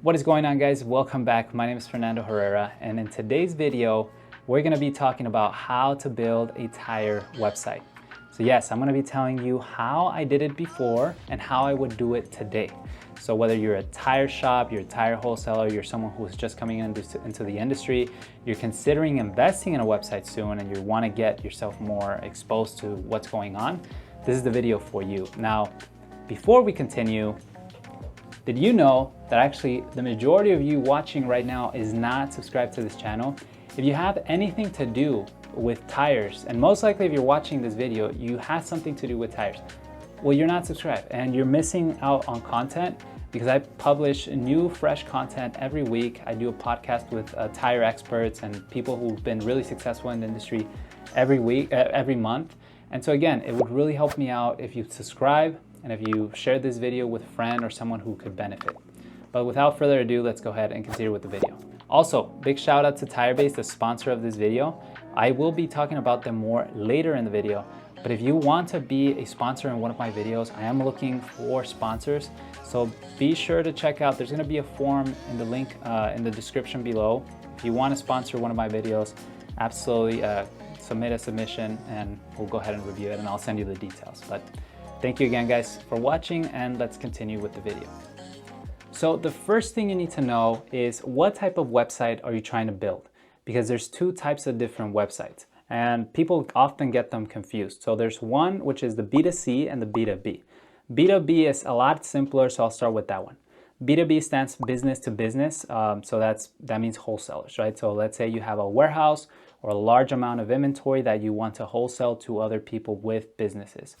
What is going on, guys? Welcome back. My name is Fernandoherrera, and in today's video, we're going to be talking about how to build a tire website. So yes, I'm going to be telling you how I did it before and how I would do it today. So whether you're a tire shop, you're a tire wholesaler, you're someone who's just coming into the industry, you're considering investing in a website soon, and you want to get yourself more exposed to what's going on, this is the video for you. Now, before we continue, did you know that actually the majority of you watching right now is not subscribed to this channel? If you have anything to do with tires, and most likely if you're watching this video, you have something to do with tires, well, you're not subscribed and you're missing out on content because I publish new, fresh content every week. I do a podcast with tire experts and people who've been really successful in the industry every week, every month. And so again, it would really help me out if you subscribe and if you share this video with a friend or someone who could benefit. But without further ado, let's go ahead and continue with the video. Also, big shout out to TireBase, the sponsor of this video. I will be talking about them more later in the video, but if you want to be a sponsor in one of my videos, I am looking for sponsors. So be sure to check out, there's gonna be a form in the link in the description below. If you want to sponsor one of my videos, absolutely submit a submission and we'll go ahead and review it and I'll send you the details. But thank you again, guys, for watching, and let's continue with the video. So the first thing you need to know is what type of website are you trying to build? Because there's two types of different websites and people often get them confused. So there's one which is the B2C and the B2B. B2B is a lot simpler, so I'll start with that one. B2B stands business to business, so that means wholesalers, right? So let's say you have a warehouse or a large amount of inventory that you want to wholesale to other people with businesses.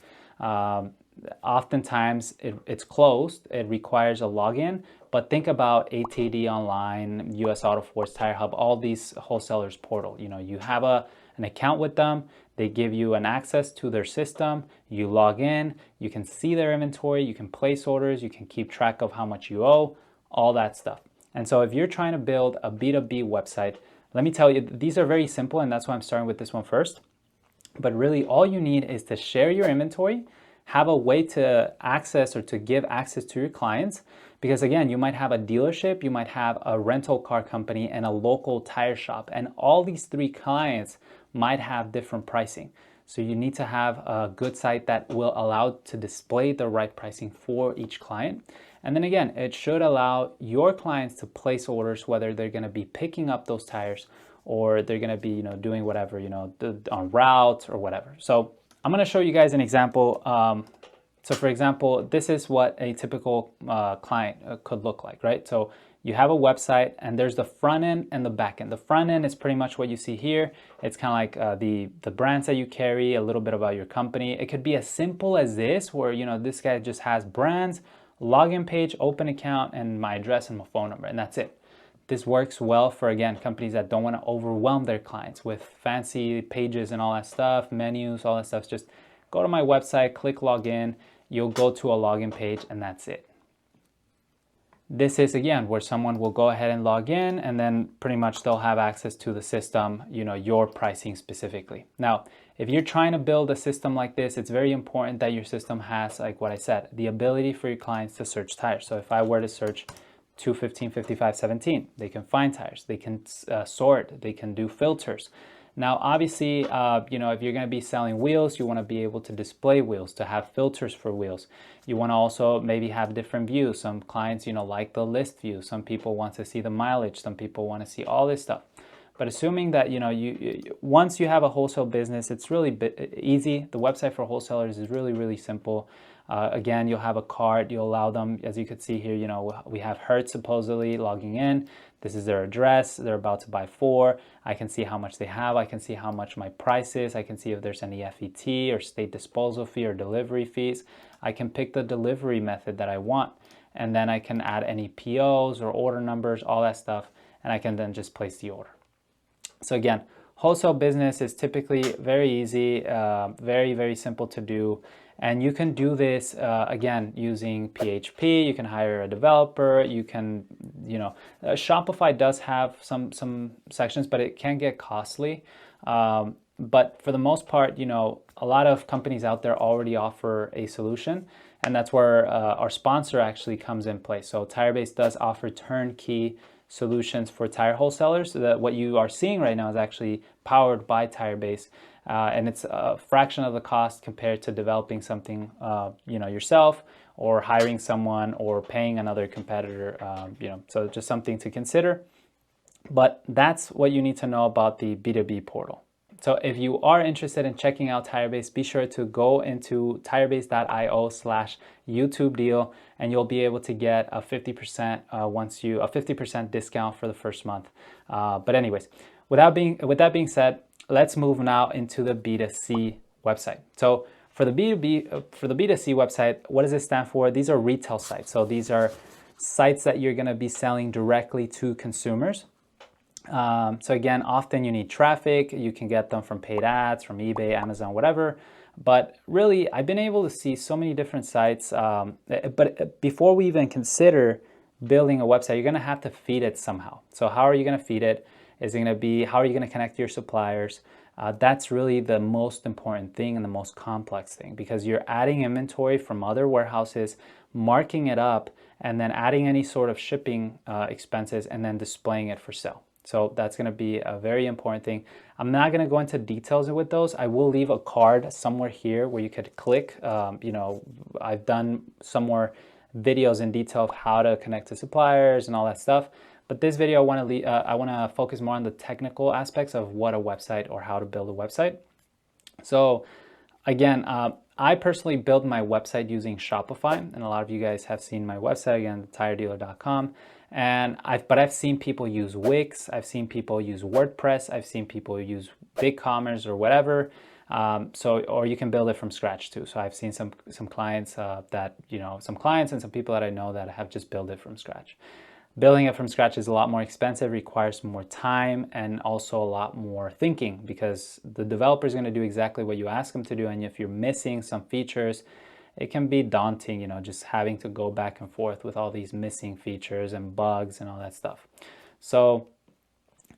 Oftentimes it's closed, it requires a login, but think about ATD Online, US Auto Force, Tire Hub, all these wholesalers portal. You know, you have an account with them, they give you an access to their system, you log in, you can see their inventory, you can place orders, you can keep track of how much you owe, all that stuff. And so if you're trying to build a B2B website, let me tell you, these are very simple, and that's why I'm starting with this one first. But really all you need is to share your inventory, have a way to access or to give access to your clients. Because again, you might have a dealership, you might have a rental car company and a local tire shop. And all these three clients might have different pricing. So you need to have a good site that will allow to display the right pricing for each client. And then again, it should allow your clients to place orders, whether they're gonna be picking up those tires or they're gonna be, doing whatever, on route or whatever. So I'm gonna show you guys an example. So for example, this is what a typical client could look like, right? So you have a website and there's the front end and the back end. The front end is pretty much what you see here. It's kind of like the brands that you carry, a little bit about your company. It could be as simple as this, where, this guy just has brands, login page, open account, and my address and my phone number, and that's it. This works well for, again, companies that don't want to overwhelm their clients with fancy pages and all that stuff, menus, all that stuff. Just go to my website, click login, you'll go to a login page, and that's it. This is, again, where someone will go ahead and log in, and then pretty much they'll have access to the system, your pricing specifically. Now, if you're trying to build a system like this, it's very important that your system has, like what I said, the ability for your clients to search tires. So if I were to search 215, 55, 17, they can find tires, they can sort, they can do filters. Now, obviously, if you're going to be selling wheels, you want to be able to display wheels, to have filters for wheels. You want to also maybe have different views. Some clients, like the list view. Some people want to see the mileage. Some people want to see all this stuff. But assuming that, once you have a wholesale business, it's really easy. The website for wholesalers is really, really simple. Again, you'll have a card. You'll allow them, as you can see here, we have Hertz supposedly logging in. This is their address. They're about to buy 4. I can see how much they have. I can see how much my price is. I can see if there's any FET or state disposal fee or delivery fees. I can pick the delivery method that I want. And then I can add any POs or order numbers, all that stuff. And I can then just place the order. So again, wholesale business is typically very easy, very, very simple to do. And you can do this, again, using PHP. You can hire a developer. You can, Shopify does have some sections, but it can get costly. But for the most part, a lot of companies out there already offer a solution. And that's where our sponsor actually comes in place. So TireBase does offer turnkey solutions for tire wholesalers. So that what you are seeing right now is actually powered by TireBase, and it's a fraction of the cost compared to developing something yourself, or hiring someone, or paying another competitor. So just something to consider. But that's what you need to know about the B2B portal. So if you are interested in checking out TireBase, be sure to go into tirebase.io/YouTube deal, and you'll be able to get a 50% discount for the first month. But anyways, with that being said, let's move now into the B2C website. So for the B2C website, what does it stand for? These are retail sites. So these are sites that you're going to be selling directly to consumers. So again, often you need traffic. You can get them from paid ads, from eBay, Amazon, whatever. But really, I've been able to see so many different sites. But before we even consider building a website, you're going to have to feed it somehow. So how are you going to feed it? Is it going to be, how are you going to connect to your suppliers? That's really the most important thing and the most complex thing, because you're adding inventory from other warehouses, marking it up, and then adding any sort of shipping expenses, and then displaying it for sale. So that's going to be a very important thing. I'm not going to go into details with those. I will leave a card somewhere here where you could click. I've done some more videos in detail of how to connect to suppliers and all that stuff. But this video, I want to focus more on the technical aspects of what a website, or how to build a website. So again, I personally build my website using Shopify, and a lot of you guys have seen my website, again, tiredealer.com. But I've seen people use Wix, I've seen people use WordPress, I've seen people use BigCommerce or whatever. Or you can build it from scratch too. So I've seen some clients some clients and some people that I know that have just built it from scratch. Building it from scratch is a lot more expensive, requires more time, and also a lot more thinking, because the developer is going to do exactly what you ask them to do. And if you're missing some features, it can be daunting, just having to go back and forth with all these missing features and bugs and all that stuff. So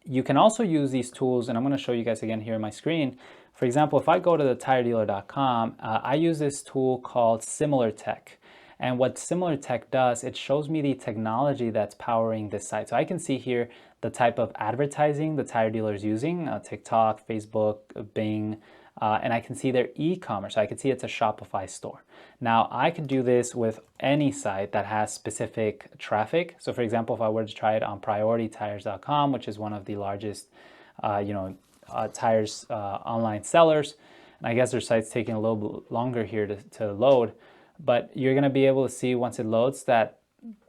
you can also use these tools, and I'm going to show you guys again here on my screen. For example, if I go to the tiredealer.com, I use this tool called SimilarTech. And what SimilarTech does, it shows me the technology that's powering this site. So I can see here the type of advertising the tire dealer is using, TikTok, Facebook, Bing, and I can see their e-commerce. So I can see it's a Shopify store. Now, I could do this with any site that has specific traffic. So for example, if I were to try it on prioritytires.com, which is one of the largest tires online sellers, and I guess their site's taking a little bit longer here to load, but you're going to be able to see once it loads that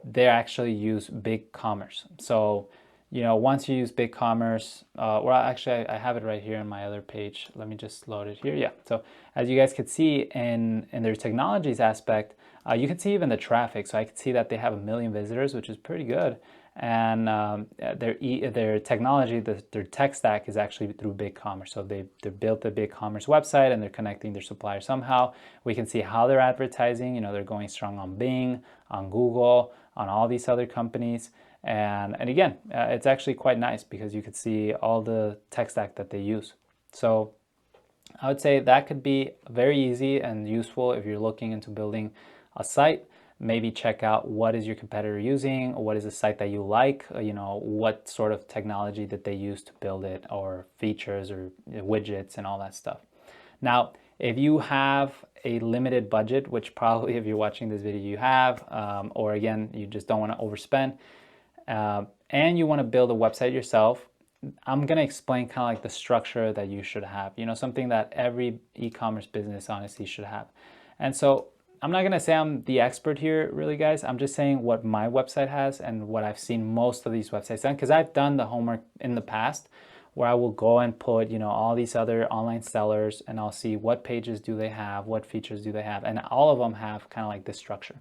they actually use BigCommerce. So, once you use BigCommerce, actually I have it right here on my other page. Let me just load it here. Yeah. So as you guys could see in their technologies aspect, you can see even the traffic. So I can see that they have 1 million visitors, which is pretty good. And their technology, their tech stack is actually through BigCommerce. So they built the BigCommerce website, and they're connecting their suppliers somehow. We can see how they're advertising. They're going strong on Bing, on Google, on all these other companies. And again, it's actually quite nice, because you could see all the tech stack that they use. So I would say that could be very easy and useful if you're looking into building a site. Maybe check out what is your competitor using, or what is the site that you like, what sort of technology that they use to build it, or features or widgets and all that stuff. Now, if you have a limited budget, which probably if you're watching this video you have, or again, you just don't want to overspend, and you want to build a website yourself, I'm going to explain kind of like the structure that you should have, something that every e-commerce business honestly should have. And so I'm not going to say I'm the expert here, really, guys. I'm just saying what my website has and what I've seen most of these websites done, because I've done the homework in the past where I will go and put, all these other online sellers, and I'll see what pages do they have, what features do they have, and all of them have kind of like this structure.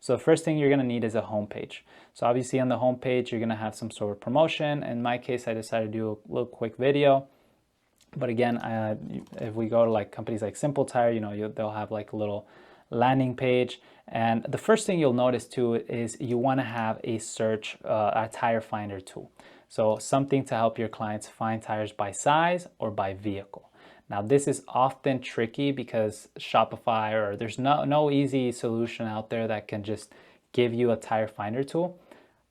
So the first thing you're going to need is a home page. So obviously on the home page, you're going to have some sort of promotion. In my case, I decided to do a little quick video. But again, if we go to like companies like Simple Tire, they'll have like a little landing page. And the first thing you'll notice too is you want to have a search, a tire finder tool. So something to help your clients find tires by size or by vehicle. Now, this is often tricky because Shopify, or there's no easy solution out there that can just give you a tire finder tool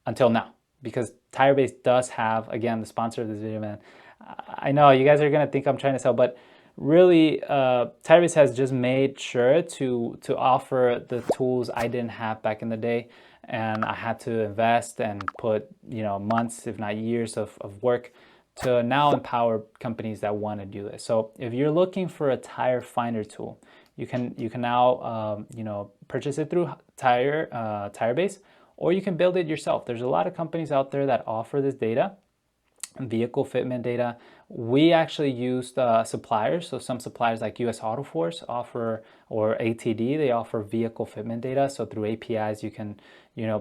until now, because TireBase does have, again, the sponsor of this video, man. I know you guys are gonna think I'm trying to sell, but really, TireBase has just made sure to offer the tools I didn't have back in the day, and I had to invest and put months, if not years, of work to now empower companies that want to do this. So if you're looking for a tire finder tool, you can now purchase it through TireBase, or you can build it yourself. There's a lot of companies out there that offer this data, vehicle fitment data. We actually used suppliers. So some suppliers like US Auto Force offer, or ATD, they offer vehicle fitment data. So through APIs, you can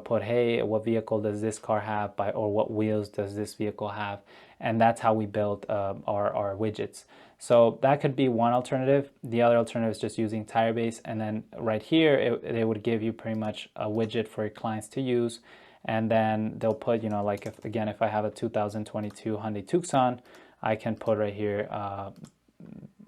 put, hey, what vehicle does this car have, or what wheels does this vehicle have? And that's how we built our widgets. So that could be one alternative. The other alternative is just using TireBase, and then right here, they would give you pretty much a widget for your clients to use. And then they'll put, like if I have a 2022 Hyundai Tucson, I can put right here,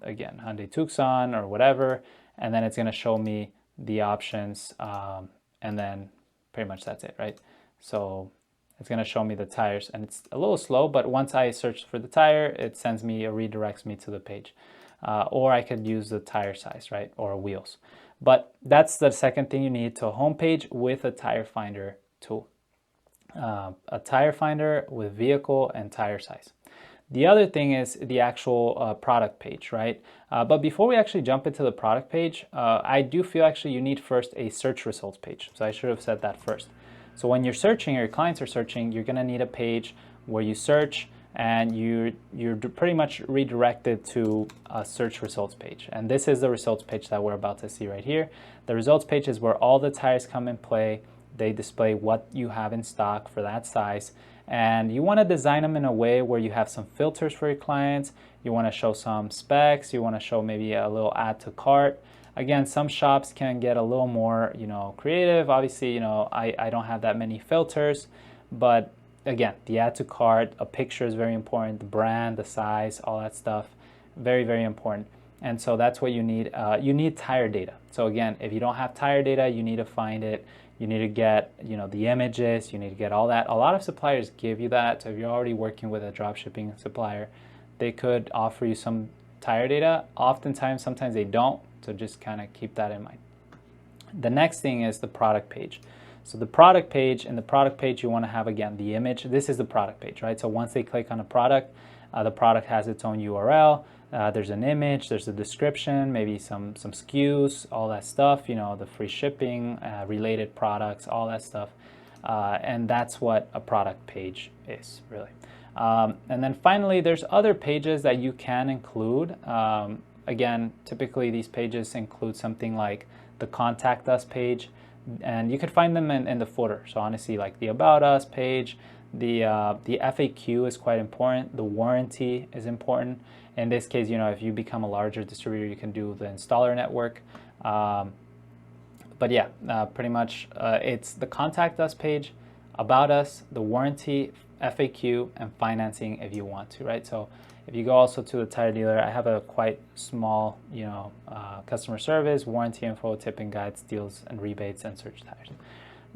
again, Hyundai Tucson or whatever, and then it's gonna show me the options, and then pretty much that's it, right? So it's gonna show me the tires, and it's a little slow, but once I search for the tire, it sends me or redirects me to the page. Or I could use the tire size, right, or wheels. But that's the second thing you need to a homepage with a tire finder tool. A tire finder with vehicle and tire size. The other thing is the actual product page, right? But before we actually jump into the product page, I do feel actually you need first a search results page. So I should have said that first. So when you're searching, or your clients are searching, you're gonna need a page where you search, and you're pretty much redirected to a search results page. And this is the results page that we're about to see right here. The results page is where all the tires come in play. They display what you have in stock for that size. And you want to design them in a way where you have some filters for your clients. You want to show some specs. You want to show maybe a little add to cart. Again, some shops can get a little more, creative. Obviously, I don't have that many filters, but again, the add to cart, a picture is very important. The brand, the size, all that stuff, very, very important. And so that's what you need. You need tire data. So again, if you don't have tire data, you need to find it. You need to get, the images, you need to get all that. A lot of suppliers give you that. So if you're already working with a drop shipping supplier, they could offer you some tire data. Oftentimes, sometimes they don't. So just kind of keep that in mind. The next thing is the product page. So the product page, in the product page, you want to have, again, the image. This is the product page, right? So once they click on a product, the product has its own URL. There's an image, there's a description, maybe some SKUs, all that stuff, the free shipping, related products, all that stuff. And that's what a product page is, really. And then finally, there's other pages that you can include. Again, typically these pages include something like the Contact Us page, and you could find them in the footer. So honestly, like the About Us page, the FAQ is quite important. The warranty is important. In this case, if you become a larger distributor, you can do the installer network. But yeah, pretty much it's the Contact Us page, About Us, the warranty, FAQ, and financing if you want to, right? So if you go also to the tire dealer, I have a quite small, customer service, warranty info, tipping guides, deals and rebates, and search tires.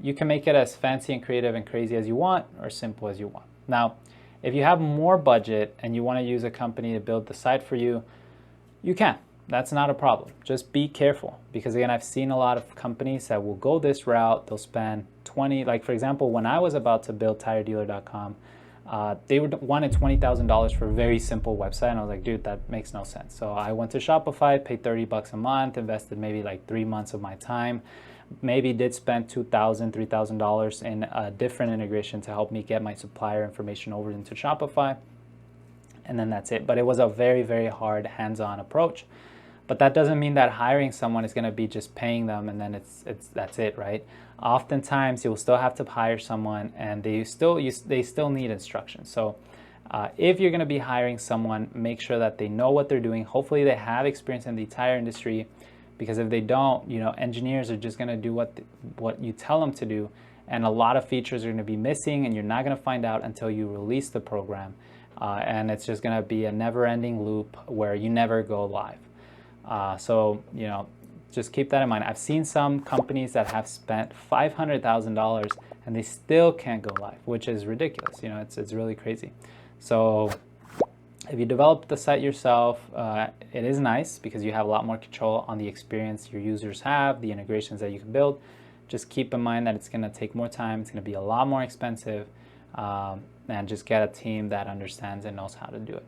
You can make it as fancy and creative and crazy as you want, or simple as you want. Now, if you have more budget and you want to use a company to build the site for you, you can. That's not a problem. Just be careful, because again, I've seen a lot of companies that will go this route. They'll spend like for example, when I was about to build tiredealer.com, they wanted $20,000 for a very simple website, and I was like, dude, that makes no sense. So I went to Shopify, paid $30 a month, invested maybe like 3 months of my time, maybe did spend $2,000, $3,000 in a different integration to help me get my supplier information over into Shopify, and then that's it. But it was a very, very hard hands-on approach. But that doesn't mean that hiring someone is going to be just paying them and then that's it, right? Oftentimes you'll still have to hire someone, and they still need instructions. So if you're going to be hiring someone, make sure that they know what they're doing. Hopefully they have experience in the tire industry, because if they don't, engineers are just going to do what you tell them to do, and a lot of features are going to be missing, and you're not going to find out until you release the program. and it's just gonna be a never-ending loop where you never go live. So, you know, just keep that in mind. I've seen some companies that have spent $500,000 and they still can't go live, which is ridiculous. You know, it's really crazy. So if you develop the site yourself, it is nice because you have a lot more control on the experience your users have, the integrations that you can build. Just keep in mind that it's going to take more time, it's going to be a lot more expensive, and just get a team that understands and knows how to do it.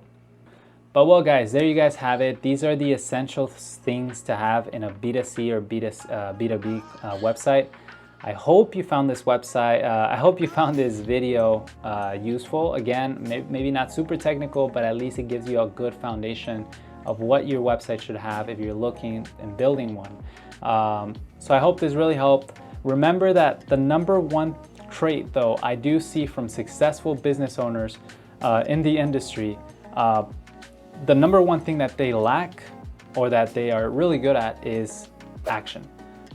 But well, guys, there you guys have it. These are the essential things to have in a B2C or B2B website. I hope you found this website, I hope you found this video useful. Again, maybe not super technical, but at least it gives you a good foundation of what your website should have if you're looking and building one. So I hope this really helped. Remember that the #1 trait, though, I do see from successful business owners in the industry, the #1 thing that they lack or that they are really good at is action.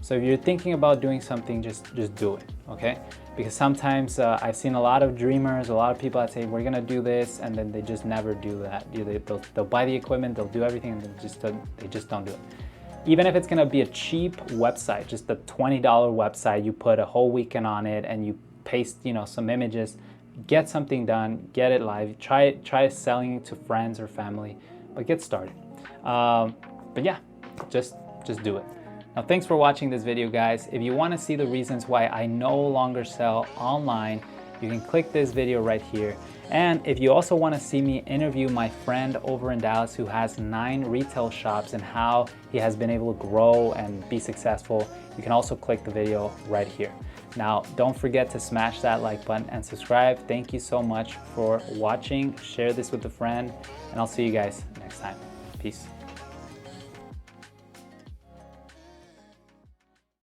So if you're thinking about doing something, just do it, okay? Because sometimes I've seen a lot of dreamers, a lot of people that say, we're gonna do this, and then they just never do that. They'll buy the equipment, they'll do everything, and they just don't do it. Even if it's gonna be a cheap website, just a $20 website, you put a whole weekend on it and you paste, you know, some images, get something done, get it live, try selling it to friends or family, but get started. But yeah, just do it. Now, thanks for watching this video, guys. If you want to see the reasons why I no longer sell online, you can click this video right here. And if you also want to see me interview my friend over in Dallas who has 9 retail shops and how he has been able to grow and be successful, you can also click the video right here. Now, don't forget to smash that like button and subscribe. Thank you so much for watching. Share this with a friend, and I'll see you guys next time. Peace.